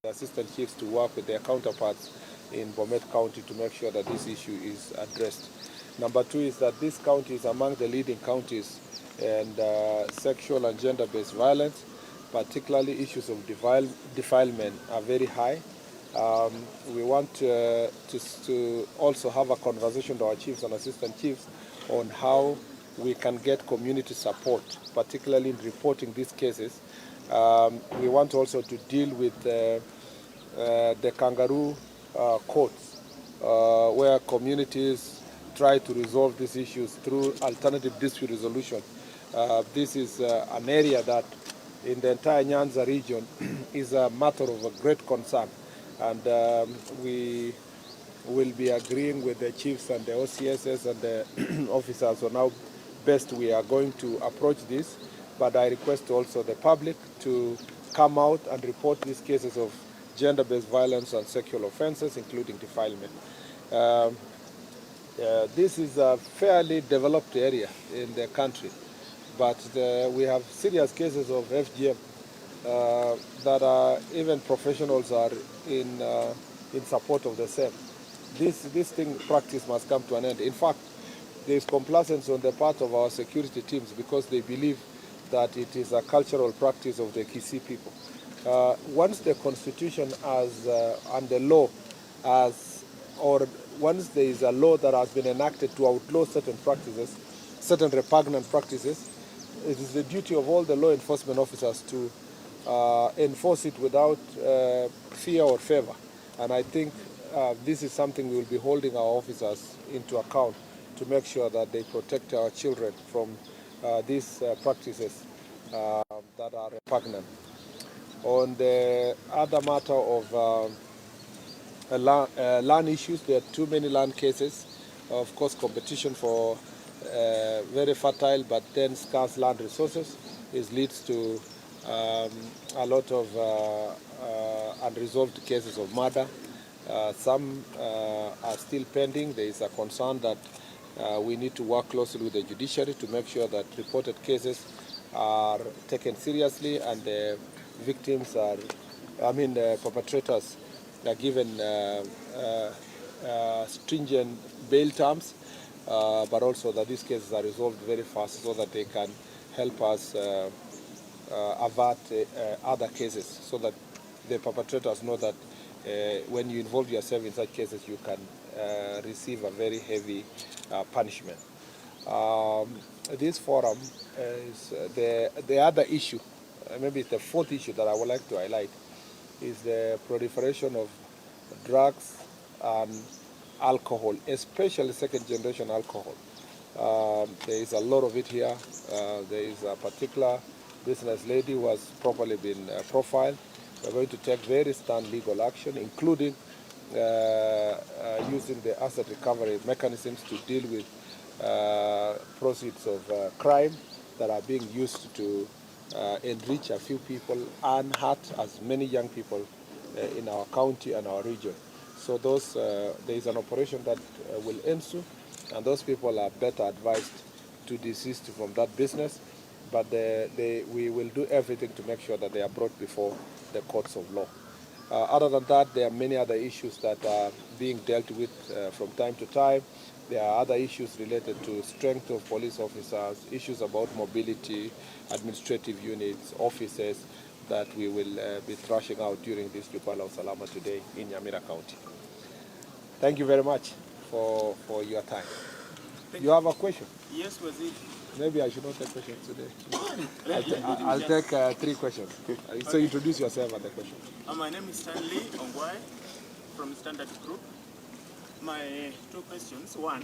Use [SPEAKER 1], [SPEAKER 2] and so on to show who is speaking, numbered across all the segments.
[SPEAKER 1] assistant chiefs to work with their counterparts in Bomet County to make sure that this issue is addressed. Number two is that this county is among the leading counties in sexual and gender-based violence, particularly issues of defilement are very high. We want to also have a conversation with our chiefs and assistant chiefs on how we can get community support, particularly in reporting these cases. We want also to deal with the kangaroo courts, where communities try to resolve these issues through alternative dispute resolution. This is an area that in the entire Nyanza region is a matter of a great concern. And we will be agreeing with the chiefs and the OCSs and the officers on how best we are going to approach this. But I request also the public to come out and report these cases of gender-based violence and sexual offenses, including defilement. This is a fairly developed area in the country, but we have serious cases of FGM that are, even professionals are in support of the same. This practice must come to an end. In fact, there is complacence on the part of our security teams because they believe that it is a cultural practice of the Kisii people. Once the constitution has, and the law has, or once there is a law that has been enacted to outlaw certain practices, certain repugnant practices, it is the duty of all the law enforcement officers to enforce it without fear or favor. And I think this is something we will be holding our officers into account to make sure that they protect our children from these practices that are repugnant. On the other matter of land issues, there are too many land cases. Of course, competition for very fertile but then scarce land resources leads to a lot of unresolved cases of murder. Some are still pending. There is a concern that we need to work closely with the judiciary to make sure that reported cases are taken seriously and the victims are, the perpetrators are given stringent bail terms, but also that these cases are resolved very fast so that they can help us avert other cases, so that the perpetrators know that when you involve yourself in such cases, you can receive a very heavy punishment. This forum is the other issue, maybe the fourth issue that I would like to highlight, is the proliferation of drugs and alcohol, especially second-generation alcohol. There is a lot of it here. There is a particular business lady who has properly been profiled. We're going to take very stern legal action, including using the asset recovery mechanisms to deal with proceeds of crime that are being used to enrich a few people and hurt as many young people in our county and our region. So there is an operation that will ensue, and those people are better advised to desist from that business, but we will do everything to make sure that they are brought before the courts of law. Other than that, there are many other issues that are being dealt with from time to time. There are other issues related to strength of police officers, issues about mobility, administrative units, offices that we will be thrashing out during this Jupala of Salama today in Nyamira County. Thank you very much for your time. You have a question?
[SPEAKER 2] Yes, Waziri.
[SPEAKER 1] Maybe I should not take questions today. I'll take 3 questions. So introduce yourself and the question.
[SPEAKER 2] My name is Stanley Ongwai from Standard Group. My 2 questions. One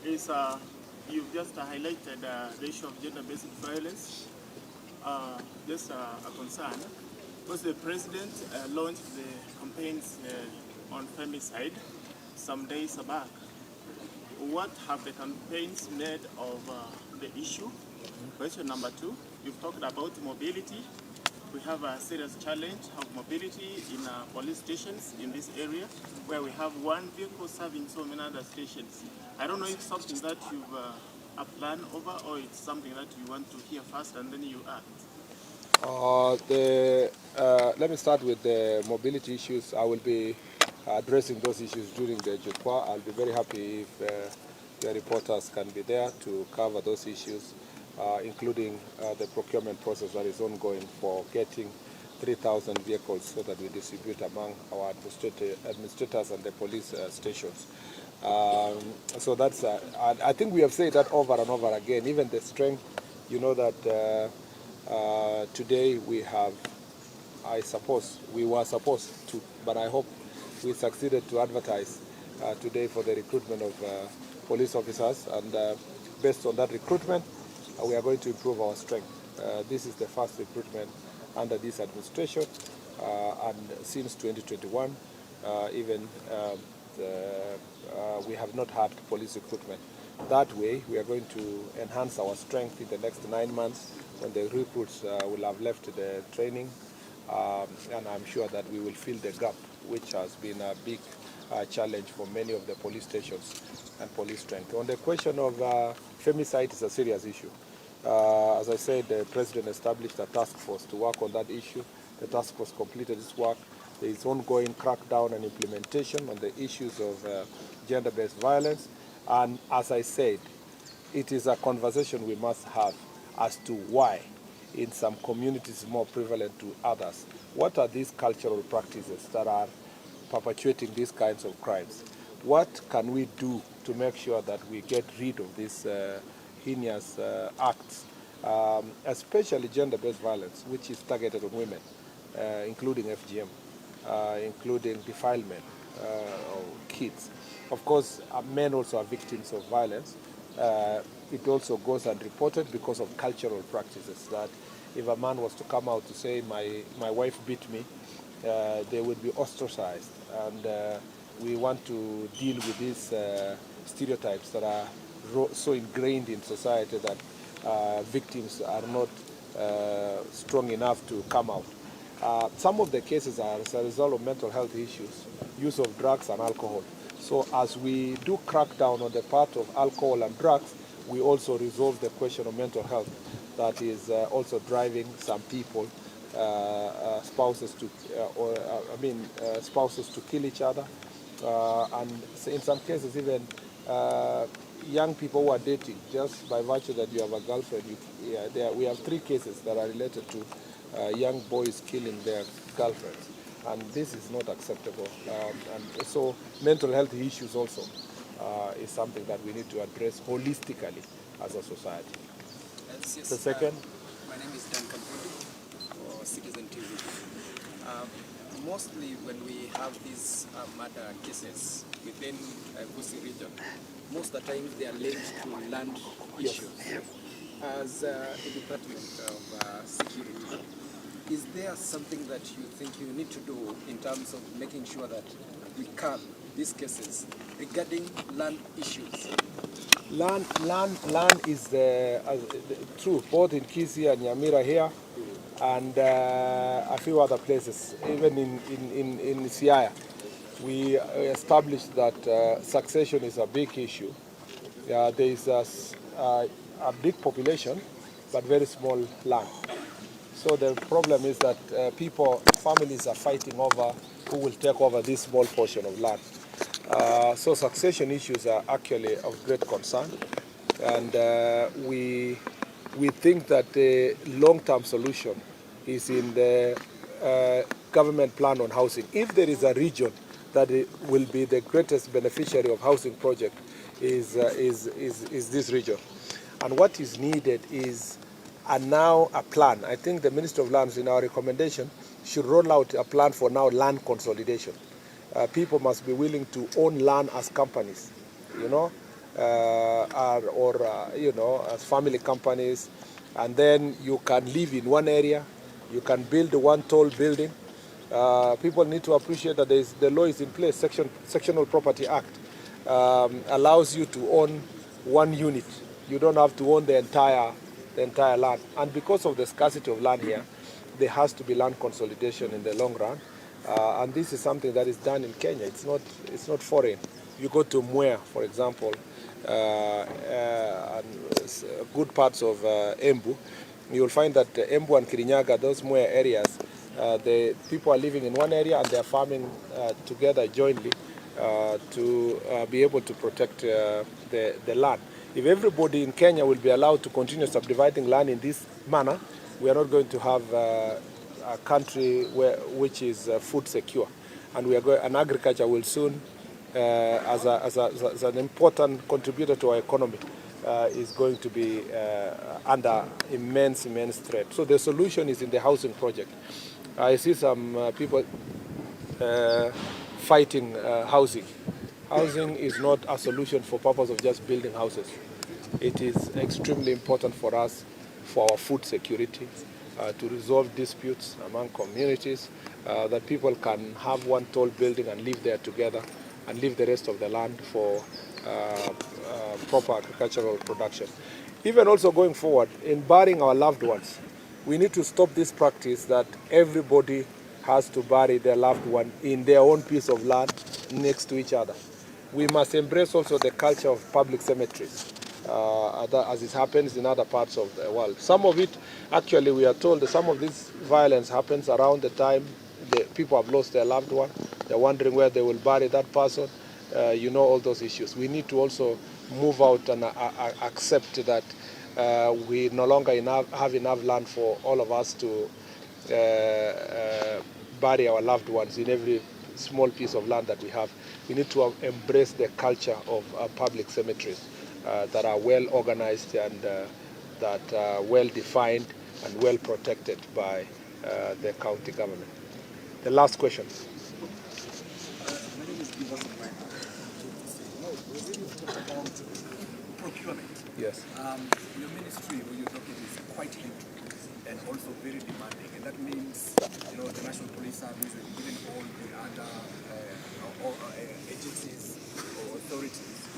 [SPEAKER 2] is you've just highlighted the issue of gender-based violence. Just a concern, because the president launched the campaigns on femicide some days back. What have the campaigns made of the issue? Question number 2, you've talked about mobility. We have a serious challenge of mobility in police stations in this area, where we have one vehicle serving so many other stations. I don't know if it's something that you've a plan over, or it's something that you want to hear first and then you act.
[SPEAKER 1] Let me start with the mobility issues. I will be addressing those issues during the Jukwa. I'll be very happy if the reporters can be there to cover those issues, including the procurement process that is ongoing for getting 3,000 vehicles so that we distribute among our administrators and the police stations. So that's, I think we have said that over and over again, even the strength, you know that today we have, I suppose, we were supposed to, but I hope we succeeded to advertise today for the recruitment of police officers, and based on that recruitment, we are going to improve our strength. This is the first recruitment under this administration, and since 2021, even we have not had police recruitment. That way, we are going to enhance our strength in the next 9 months when the recruits will have left the training, and I'm sure that we will fill the gap, which has been a big challenge for many of the police stations and police strength. On the question of femicide, is a serious issue. As I said, the President established a task force to work on that issue. The task force completed its work. There is ongoing crackdown and implementation on the issues of gender-based violence. And as I said, it is a conversation we must have as to why in some communities more prevalent to others. What are these cultural practices that are perpetuating these kinds of crimes? What can we do to make sure that we get rid of these heinous acts, especially gender-based violence, which is targeted on women, including FGM, including defilement of kids. Of course, men also are victims of violence. It also goes unreported because of cultural practices that if a man was to come out to say, my wife beat me, they would be ostracized. And we want to deal with these stereotypes that are so ingrained in society that victims are not strong enough to come out. Some of the cases are as a result of mental health issues, use of drugs and alcohol. So as we do crack down on the part of alcohol and drugs, we also resolve the question of mental health that is also driving some people, spouses to kill each other, and in some cases even young people who are dating just by virtue that you have a girlfriend. We have 3 cases that are related to young boys killing their girlfriends, and this is not acceptable. And so mental health issues also is something that we need to address holistically as a society.
[SPEAKER 3] Yes,
[SPEAKER 1] The second?
[SPEAKER 3] My name is Duncan for Citizen TV. Mostly when we have these murder cases within Kusi region, most of the time they are linked to land issues. As a Department of Security, is there something that you think you need to do in terms of making sure that we curb these cases regarding land issues?
[SPEAKER 1] Land is true, both in Kisii and Nyamira here, and a few other places, even in Siaya. We established that succession is a big issue. There is a big population, but very small land. So the problem is that families are fighting over who will take over this small portion of land. So succession issues are actually of great concern, and we think that the long-term solution is in the government plan on housing. If there is a region that will be the greatest beneficiary of housing project, is this region, and what is needed is now a plan. I think the Minister of Lands in our recommendation should roll out a plan for now land consolidation. People must be willing to own land as companies, as family companies, and then you can live in one area, you can build one tall building. People need to appreciate that the law is in place. Sectional Property Act allows you to own one unit. You don't have to own the entire land. And because of the scarcity of land here, there has to be land consolidation in the long run. And this is something that is done in Kenya. It's not foreign. You go to Mwea, for example, and good parts of Embu, you will find that Embu and Kirinyaga, those Mwea areas, the people are living in one area and they are farming together jointly to be able to protect the land. If everybody in Kenya will be allowed to continue subdividing land in this manner, we are not going to have a country which is food secure. And and agriculture will soon, as an important contributor to our economy, is going to be under immense threat. So the solution is in the housing project. I see some people fighting housing. Housing is not a solution for purpose of just building houses. It is extremely important for us, for our food security, to resolve disputes among communities, that people can have one tall building and live there together and leave the rest of the land for proper agricultural production. Even also going forward, in burying our loved ones, we need to stop this practice that everybody has to bury their loved one in their own piece of land next to each other. We must embrace also the culture of public cemeteries, as it happens in other parts of the world. Some of it, actually, we are told that some of this violence happens around the time the people have lost their loved one. They're wondering where they will bury that person. All those issues. We need to also move out and accept that we no longer have enough land for all of us to bury our loved ones in every small piece of land that we have. We need to embrace the culture of public cemeteries that are well organized and that are well defined and well protected by the county government. The last question.
[SPEAKER 4] Procurement.
[SPEAKER 1] Yes.
[SPEAKER 4] Your ministry, where you're talking, is quite lengthy and also very demanding, and that means the National Police Service and even all the other agencies or authorities,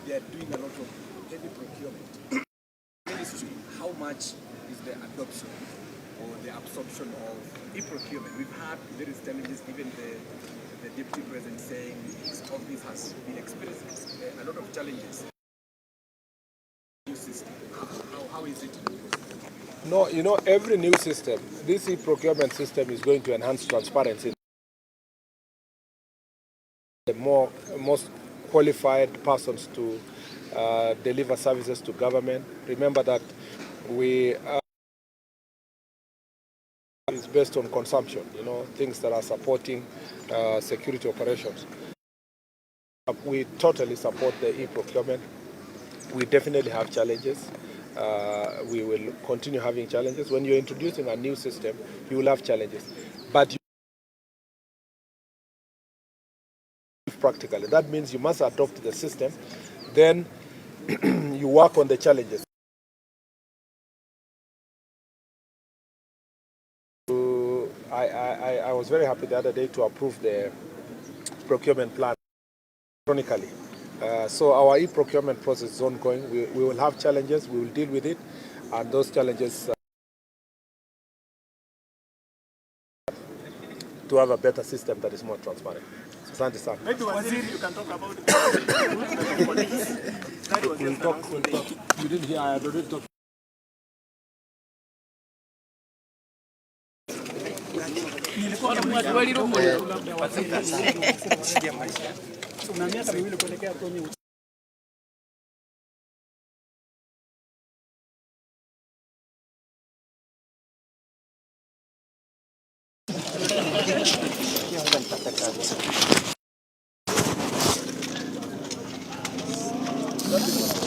[SPEAKER 4] they are doing a lot of heavy procurement. Ministry, how much is the adoption or the absorption of e-procurement? We've had various challenges, even the Deputy President saying his office has been experiencing a lot of challenges. New system. How is it?
[SPEAKER 1] No, every new system, this e-procurement system is going to enhance transparency. The most qualified persons to deliver services to government. Remember that we is based on consumption, things that are supporting security operations. We totally support the e-procurement. We definitely have challenges. We will continue having challenges. When you're introducing a new system, you will have challenges. But practically, that means you must adopt the system, then you work on the challenges. I was very happy the other day to approve the procurement plan electronically. So our e-procurement process is ongoing. We will have challenges, we will deal with it, and those challenges to have a better system that is more transparent. Asante sana.
[SPEAKER 2] Maybe Waziri, you can talk about the police. That was
[SPEAKER 1] We'll talk. You didn't hear, I had already talked.
[SPEAKER 5] Una miaka miwili kuelekea kwenye
[SPEAKER 1] Thank you.